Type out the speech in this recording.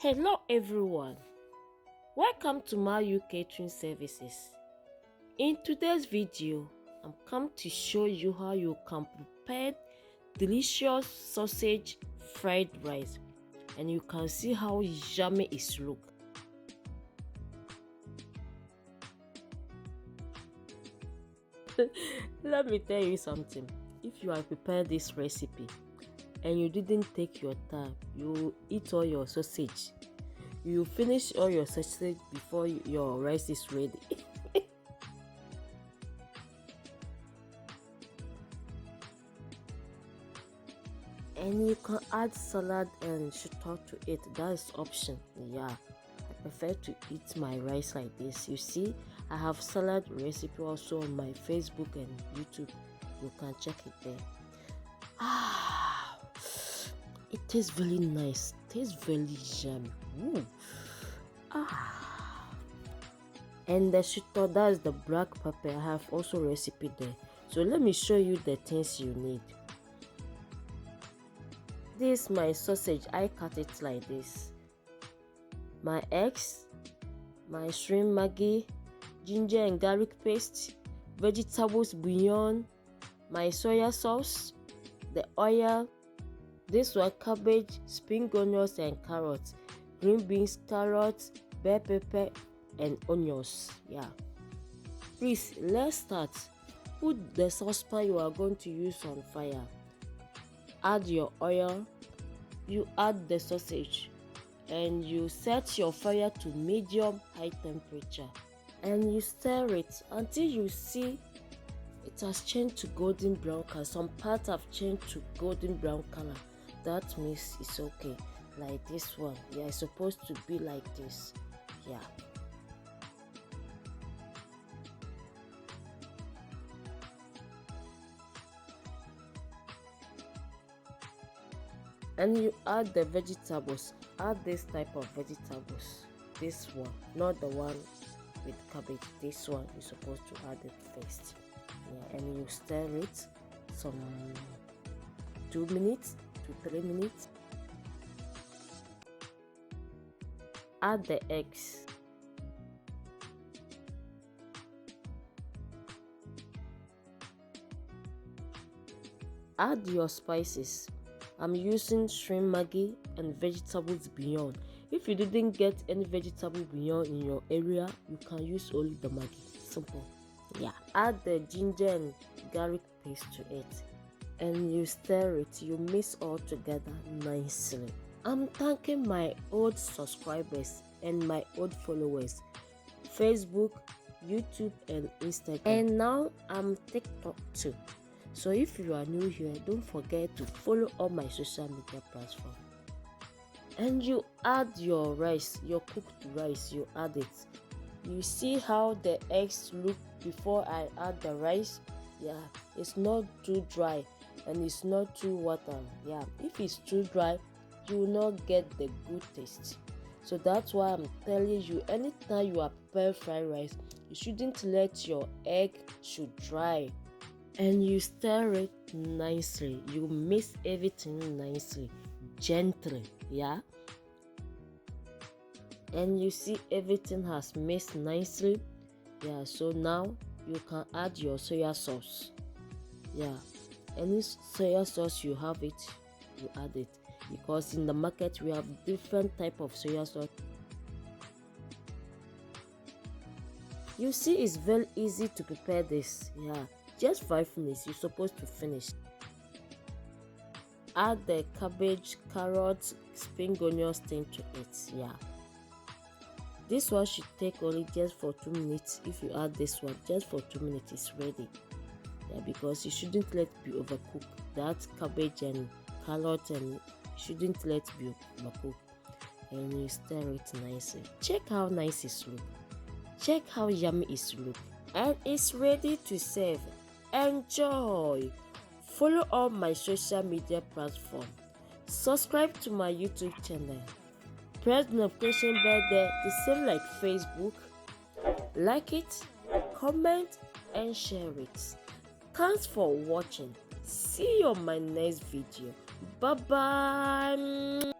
Hello everyone, welcome to my catering services. In today's video, I'm come to show you how you can prepare delicious sausage fried rice, and you can see how yummy it looks. Let me tell you something. If you have prepared this recipe and you didn't take your time, you eat all your sausage. You finish all your sausage before your rice is ready. And you can add salad and shito to it. That is option. Yeah, I prefer to eat my rice like this. You see, I have salad recipe also on my Facebook and YouTube. You can check it there. It tastes very nice. Tastes very yummy. Ooh. And the shito, that's the black pepper. I have also recipe there. So let me show you the things you need. This my sausage, I cut it like this. My eggs, my shrimp Maggi, ginger and garlic paste, vegetables bouillon, my soy sauce, the oil. This one cabbage, spring onions and carrots, green beans, carrots, bell pepper and onions. Yeah. Please, let's start. Put the saucepan you are going to use on fire. Add your oil. You add the sausage and you set your fire to medium high temperature and you stir it until you see it has changed to golden brown color. Some parts have changed to golden brown color. That means it's okay. Like this one. Yeah, it's supposed to be like this. Yeah. And you add the vegetables. Add this type of vegetables. This one, not the one with cabbage. This one you're supposed to add it first. Yeah, and you stir it some 2 minutes to 3 minutes. Add the eggs. Add your spices. I'm using Shrimp Maggi and Vegetables Bouillon. If you didn't get any vegetable bouillon in your area, you can use only the Maggi. Simple. Yeah. Add the ginger and garlic paste to it. And you stir it. You mix all together nicely. I'm thanking my old subscribers and my old followers. Facebook, YouTube and Instagram. And now I'm TikTok too. So if you are new here, don't forget to follow all my social media platforms. And you add your rice, your cooked rice, you add it. You see how the eggs look before I add the rice? Yeah, it's not too dry and it's not too water. Yeah, if it's too dry, you will not get the good taste. So that's why I'm telling you, anytime you are preparing fried rice, you shouldn't let your egg should dry. And you stir it nicely. You mix everything nicely, gently. Yeah. And you see everything has mixed nicely. Yeah. So now you can add your soy sauce. Yeah. Any soy sauce you have it, you add it, because in the market we have different type of soy sauce. You see, it's very easy to prepare this. Yeah. Just 5 minutes, you're supposed to finish. Add the cabbage, carrots, spring onions thing to it. Yeah. This one should take only just for 2 minutes. If you add this one, just for 2 minutes, it's ready. Yeah, because you shouldn't let it be overcooked. That cabbage and carrot, and you shouldn't let it be overcooked. And you stir it nicely. Check how nice it looks. Check how yummy it looks. And it's ready to serve. Enjoy. Follow all my social media platforms. Subscribe to my YouTube channel. Press the notification bell there, the same like Facebook. Like it, comment and share it. Thanks for watching. See you on my next video. Bye bye.